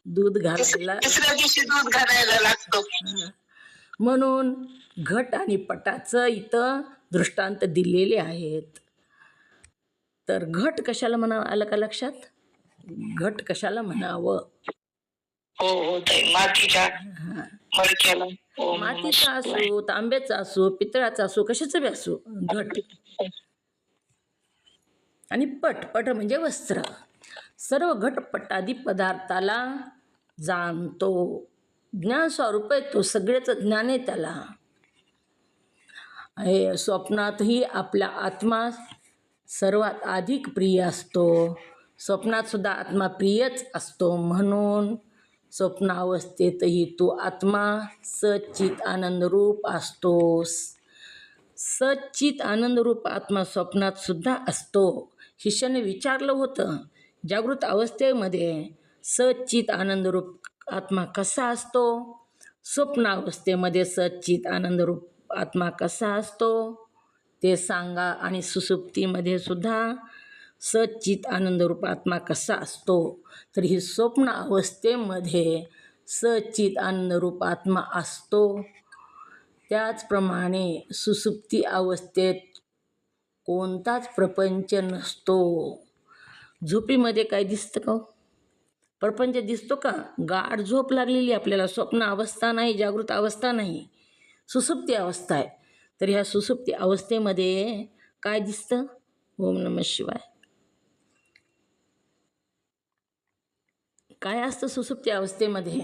Speaker 1: दूध घालायला.
Speaker 2: तिसऱ्या दिवशी दूध घालायला लागतो.
Speaker 1: म्हणून घट आणि पटाचं इथं दृष्टांत दिलेले आहेत. तर घट कशाला म्हणावं, आलं का लक्षात? घट कशाला म्हणावं?
Speaker 2: हो ताई, मातीच्या मडक्याला.
Speaker 1: मातीचा असो, तांब्याचा असो, पितळाचा असो, कशाचं बी असो घट. आणि पट म्हणजे वस्त्र. सर्व घटपटादी पदार्थाला जाणतो. ज्ञान स्वरूप आहे तो, सगळेच ज्ञान आहे त्याला. हे स्वप्नातही आपला आत्मा सर्वात अधिक प्रिय असतो. स्वप्नात सुद्धा आत्मा प्रियच असतो. म्हणून स्वप्नावस्थेतही तो आत्मा सच्चित आनंदरूप असतोस. सच्चित आनंदरूप आत्मा स्वप्नात सुद्धा असतो. शिष्याने विचारलं होतं, जागृत अवस्थेमध्ये सच्चित आनंदरूप आत्मा कसा असतो? स्वप्नावस्थेमध्ये सच्चित आनंदरूप आत्मा कसा असतो ते सांगा. आणि सुसुप्तीमध्ये सुद्धा सच्चित आनंदरूप आत्मा कसा असतो? तर ही स्वप्न अवस्थेमध्ये सच्चित आनंदरूप आत्मा असतो. त्याचप्रमाणे सुसुप्ती अवस्थेत कोणताच प्रपंच नसतो. झोपीमध्ये काय दिसतं का? प्रपंच दिसतो का? गाढ झोप लागलेली आपल्याला. स्वप्न अवस्था नाही, जागृत अवस्था नाही, सुसुप्ती अवस्था आहे. तर ह्या सुसुप्ती अवस्थेमध्ये काय दिसतं? ओम नमः शिवाय. काय असतं सुसुप्ती अवस्थेमध्ये?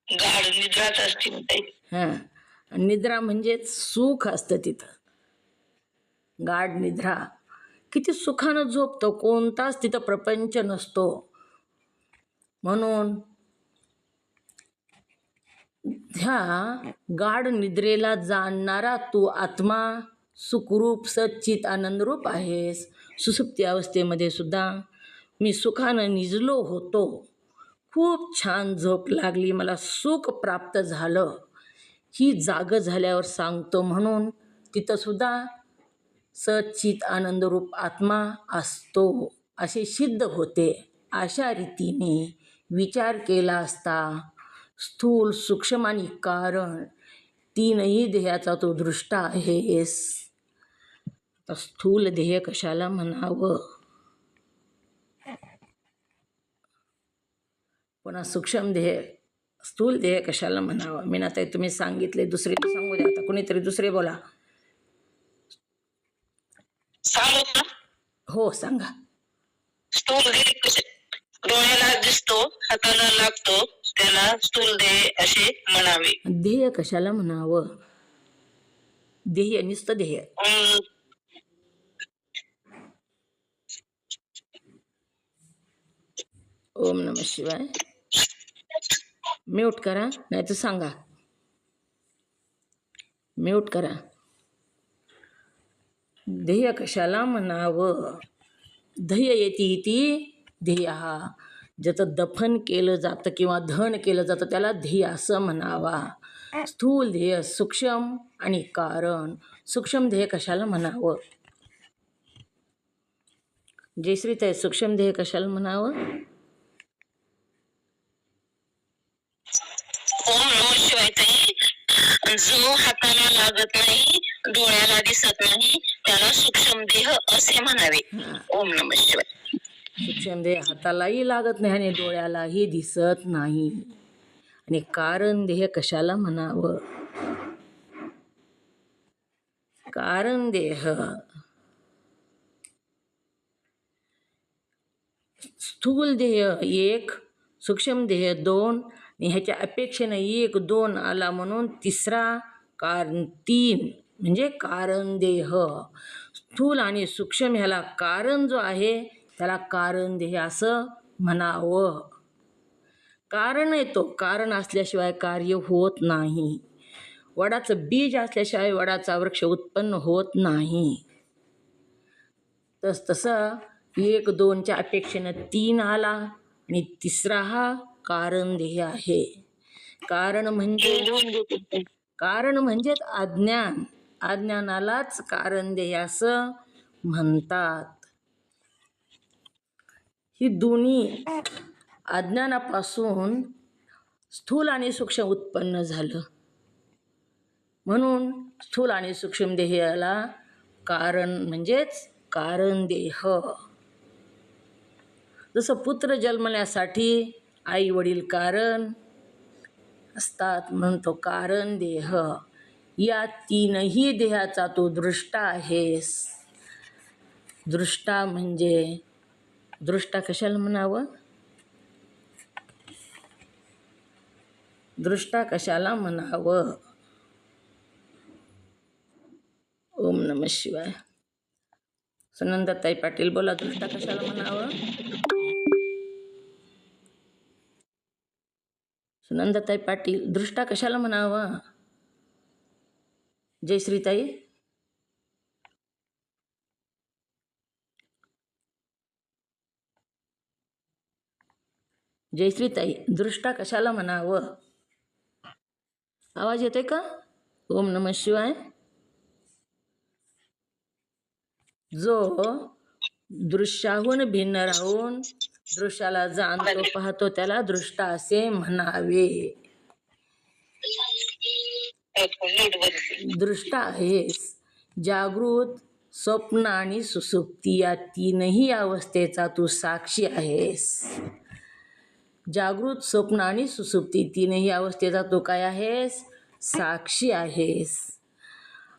Speaker 2: गाढ निद्राच असते.
Speaker 1: हां, निद्रा म्हणजेच सुख असतं तिथं. गाढ निद्रा. किती सुखानं झोपतो, कोणताच तिथं प्रपंच नसतो. म्हणून ह्या गाढ निद्रेला जाणणारा तू आत्मा सुखरूप सच्चित आनंदरूप आहेस. सुसुप्ती अवस्थेमध्ये सुद्धा मी सुखानं निजलो होतो, खूप छान झोप लागली, मला सुख प्राप्त झालं, ही जाग झाल्यावर सांगतो. म्हणून तिथं सुद्धा सच्चित आनंदरूप आत्मा असतो असे सिद्ध होते. अशा रीतीने विचार केला असता स्थूल, सूक्ष्म आणि कारण तीनही देहाचा तो दृष्टा आहेस. तर स्थूल देह कशाला म्हणावं? पुन्हा सूक्ष्म देह स्थूल देह कशाला म्हणावं? मीनाताई तुम्ही सांगितले, दुसरे सांगू द्या आता, कुणीतरी दुसरे बोला.
Speaker 2: सांगू का?
Speaker 1: हो सांगा.
Speaker 2: स्थूल देह डोळ्याला दिसतो, हाताला लागतो, त्याला स्थूल देह असे म्हणावे.
Speaker 1: ध्येय कशाला म्हणावं? ध्येय, नुसतं ध्येय. ओम नमः शिवाय. म्यूट करा, नाही तर सांगा. म्यूट करा. ध्येय कशाला म्हणावं? ध्येय येती ती ध्येय, ज्याचं दफन केलं जातं किंवा धन केलं जातं त्याला ध्येय असं म्हणावा. स्थूल ध्येय, सूक्ष्म आणि कारण. सूक्ष्म ध्येय कशाला म्हणावं? जयश्रीताई, सूक्ष्म ध्येय कशाला म्हणावं?
Speaker 2: ओम नमः शिवाय ताई. जो हाताला लागत नाही, डोळ्याला दिसत नाही, त्याला सूक्ष्म देह असे म्हणावे. ओम नमः शिवाय.
Speaker 1: सूक्ष्म देह हातालाही लागत नाही आणि डोळ्यालाही दिसत नाही. आणि कारण देह कशाला म्हणावं? कारण देह, स्थूल देह 1, सूक्ष्म देह 2, आणि ह्याच्या अपेक्षेनं 1, 2 आला म्हणून तिसरा कारण 3 म्हणजे कारण देह. स्थूल आणि सूक्ष्म ह्याला कारण जो आहे त्याला कारण देह असं म्हणावं. कारण येतो, कारण असल्याशिवाय कार्य होत नाही. वडाचं बीज असल्याशिवाय वडाचा वृक्ष उत्पन्न होत नाही. तसं 1, 2च्या अपेक्षेनं 3 आला आणि तिसरा हा कारण देह आहे. कारण म्हणजेच अज्ञान. अज्ञानालाच कारण देह असं म्हणतात. ही दोन्ही अज्ञानापासून स्थूल आणि सूक्ष्म उत्पन्न झालं म्हणून स्थूल आणि सूक्ष्म देहाला कारण म्हणजेच कारण देह. जसं पुत्र जन्मण्यासाठी आई वडील कारण असतात म्हणून तो कारण देह. या तीनही देहाचा तू दृष्टा आहेस. दृष्टा म्हणजे दृष्टा कशाला म्हणावं? दृष्टा कशाला म्हणावं? ओम नमः शिवाय. सुनंदाताई पाटील बोला, दृष्टा कशाला म्हणावं? सुनंदाताई पाटील, दृष्टा कशाला म्हणावं? जयश्रीताई, जयश्रीताई, दृष्टा कशाला म्हणावं? आवाज येतोय का? ओम नमः शिवाय. जो दृश्याहून भिन्न राहून दृश्याला जाणतो पाहतो त्याला दृष्टा असे म्हणावे. दृष्टा आहेस. जागृत, स्वप्न आणि सुसुप्ती या तीनही अवस्थेचा तू साक्षी आहेस. जागृत, स्वप्न आणि सुसुप्ती तीनही अवस्थेचा तू काय आहेस? साक्षी आहेस.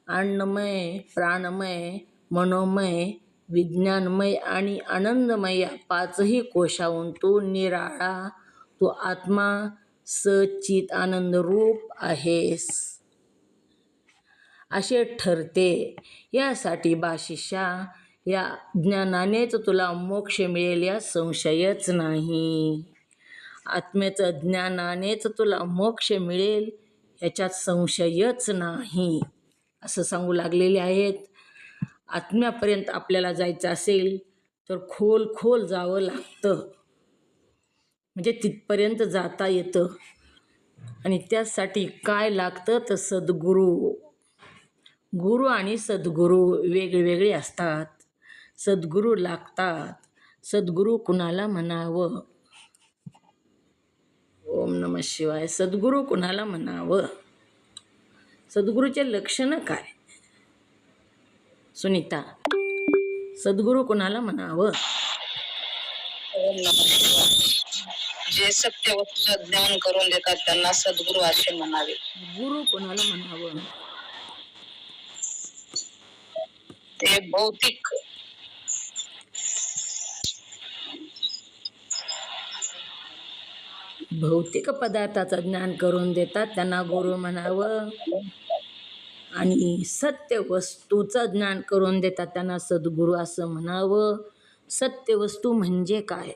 Speaker 1: अन्नमय, प्राणमय, मनोमय, विज्ञानमय आणि आनंदमय या पाचही कोशाहून तू निराळा, तू आत्मा सच्चित आनंद रूप आहेस असे ठरते. यासाठी बाशिष्या, या ज्ञानानेच तुला मोक्ष मिळेल या संशयच नाही. आत्म्याचं ज्ञानानेच तुला मोक्ष मिळेल याच्यात संशयच नाही असं सांगू लागलेले आहेत. आत्म्यापर्यंत आपल्याला जायचं असेल तर खोल जावं लागतं, म्हणजे तिथपर्यंत जाता येतं. आणि त्यासाठी काय लागतं तर सद्गुरू. गुरु आणि सद्गुरू वेगवेगळे असतात. सद्गुरू लागतात. सद्गुरू कुणाला म्हणावं? ओम नमः शिवाय. सद्गुरू कुणाला म्हणावं? सद्गुरूचे लक्षणं काय? सुनीता, सद्गुरू कुणाला म्हणावं?
Speaker 2: ओम नमः शिवाय. जे सत्य वस्तूचं ज्ञान करून देतात त्यांना सद्गुरू असे म्हणावे.
Speaker 1: गुरु कोणाला म्हणावं?
Speaker 2: ते भौतिक
Speaker 1: भौतिक पदार्थाचं ज्ञान करून देतात त्यांना गुरु म्हणावं, आणि सत्य वस्तूचं ज्ञान करून देतात त्यांना सद्गुरू असं म्हणावं. सत्य वस्तू म्हणजे काय?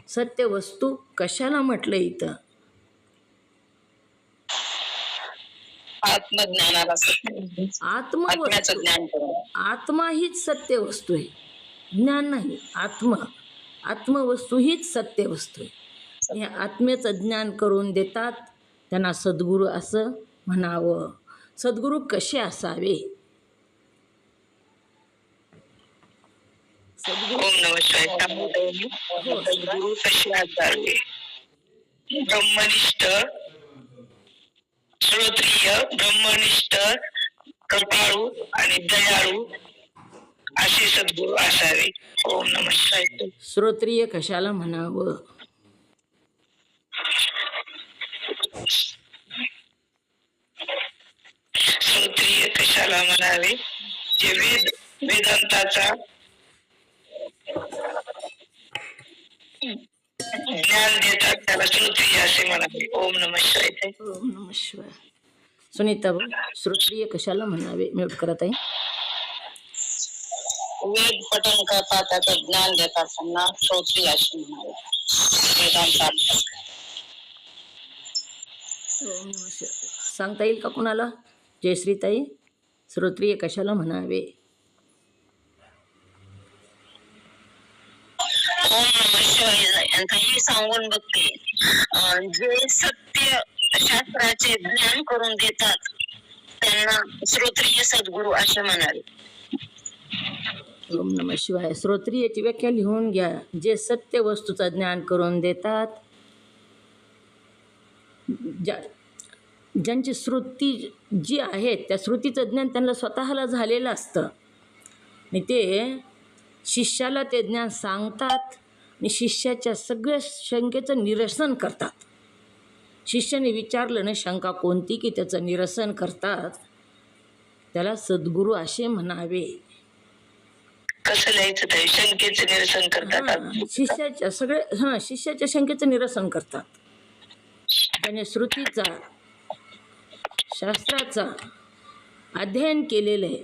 Speaker 1: सत्य वस्तू कशाला म्हटलं इथं?
Speaker 2: आत्मज्ञानाला आत्म्याचं
Speaker 1: आत्मवस्तू.
Speaker 2: ज्ञान करून.
Speaker 1: आत्मा हीच सत्य वस्तू आहे, ज्ञान नाही. आत्मवस्तू हीच सत्य वस्तू आहे. या आत्म्याचं ज्ञान करून देतात त्यांना सद्गुरू असं म्हणावं. सद्गुरू कसे असावे? सद्गुरू
Speaker 2: ओम नमः शिवाय. सद्गुरू कसे असावे? ब्रह्मनिष्ठ, श्रोत्रिय, ब्रह्मनिष्ठ, कृपाळू आणि दयाळू असे सद्गुरू असावे. ओम नमः शिवाय.
Speaker 1: श्रोत्रिय कशाला म्हणावं?
Speaker 2: श्रोत्रिय कशाला म्हणावे? जे वेदांताचा ज्ञान देतात त्याला श्रोत्रिय असे म्हणावे. ओम नमः शिवाय.
Speaker 1: ओम नमः शिवाय. सुनीता भाऊ, श्रोत्रिय कशाला म्हणावे? म्यूट करत आहे.
Speaker 2: वेद पठण करतात त्याचं ज्ञान देतात त्यांना श्रोत्रिय असे म्हणावे. वेदांतात
Speaker 1: ओम नमः शिवाय. सांगता येईल का कोणाला? जयश्रीताई, श्रोत्रिय कशाला म्हणावे?
Speaker 2: ओम नमः शिवाय. यांचाही सांगून बघते. जे सत्य शास्त्राचे ज्ञान करून देतात त्यांना श्रोत्रिय सद्गुरू असे म्हणावे.
Speaker 1: ओम नमः शिवाय. श्रोत्रियची व्याख्या लिहून घ्या. जे सत्य वस्तूचं ज्ञान करून देतात, ज्यांची श्रुती जी आहे त्या श्रुतीचं ज्ञान त्यांना स्वतःला झालेलं असतं आणि ते शिष्याला ते ज्ञान सांगतात आणि शिष्याच्या सगळ्या शंकेचं निरसन करतात. शिष्याने विचारलं ना शंका कोणती की त्याचं निरसन करतात, त्याला सद्गुरू असे म्हणावे.
Speaker 2: कसं लिहायचं ते? शंकेचे निरसन करतात.
Speaker 1: शिष्याच्या शंकेचं निरसन करतात. त्याने श्रुतीचा, शास्त्राचा अध्ययन केलेलं आहे.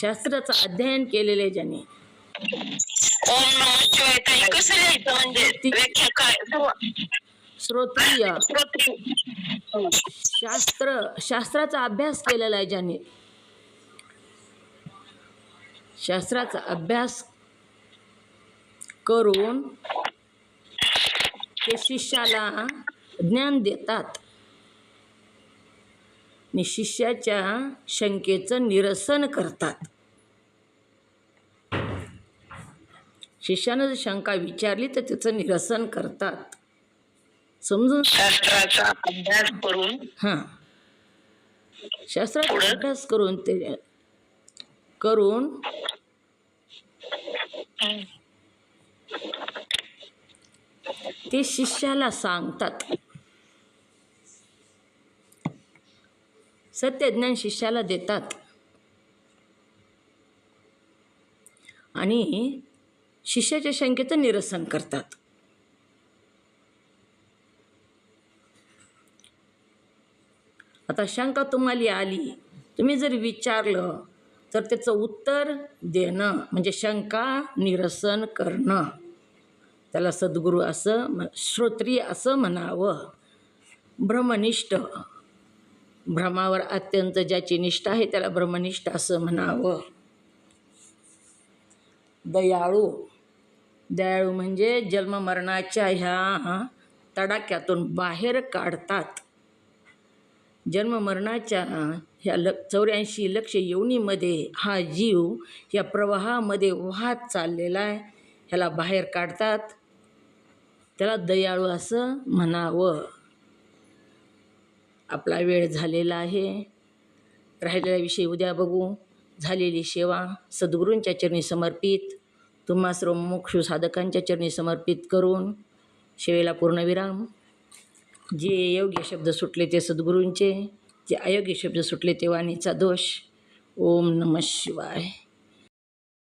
Speaker 1: शास्त्राचं अध्ययन केलेलं आहे ज्याने.
Speaker 2: ओम नमः शिवाय. ताई कसं लिहायचं म्हणजे व्याख्या काय?
Speaker 1: श्रोत्रिय शास्त्राचा अभ्यास केलेला आहे ज्याने. शास्त्राचा अभ्यास करून ते शिष्याला ज्ञान देतात आणि शिष्याच्या शंकेचं निरसन करतात. शिष्यानं जर शंका विचारली तर त्याचं निरसन करतात. समजून
Speaker 2: शास्त्राचा अभ्यास करून
Speaker 1: शास्त्राचा अभ्यास करून ते शिष्याला सांगतात. सत्यज्ञान शिष्याला देतात आणि शिष्याच्या शंकेचं निरसन करतात. आता शंका तुम्हाला आली, तुम्ही जर विचारलं तर त्याचं उत्तर देणं म्हणजे शंका निरसन करणं, त्याला सद्गुरू असं, श्रोत्रिय असं म्हणावं. ब्रह्मनिष्ठ, ब्रह्मावर अत्यंत ज्याची निष्ठा आहे त्याला ब्रह्मनिष्ठ असं म्हणावं. दयाळू, दयाळू म्हणजे जन्ममरणाच्या ह्या तडाख्यातून बाहेर काढतात. जन्ममरणाच्या ह्या 84 लक्ष योनीमध्ये हा जीव या प्रवाहामध्ये वाहत चाललेला आहे, ह्याला बाहेर काढतात. त्याला दयाळू असं म्हणावं. आपला वेळ झालेला आहे. राहिलेला विषय उद्या बघू. झालेली सेवा सद्गुरूंच्या चरणी समर्पित. तुम्हा सर्व मोक्षू साधकांच्या चरणी समर्पित करून सेवेला पूर्णविराम. जे योग्य शब्द सुटले ते सद्गुरूंचे, जे अयोग्य शब्द सुटले ते वाणीचा दोष. ओम नमः शिवाय.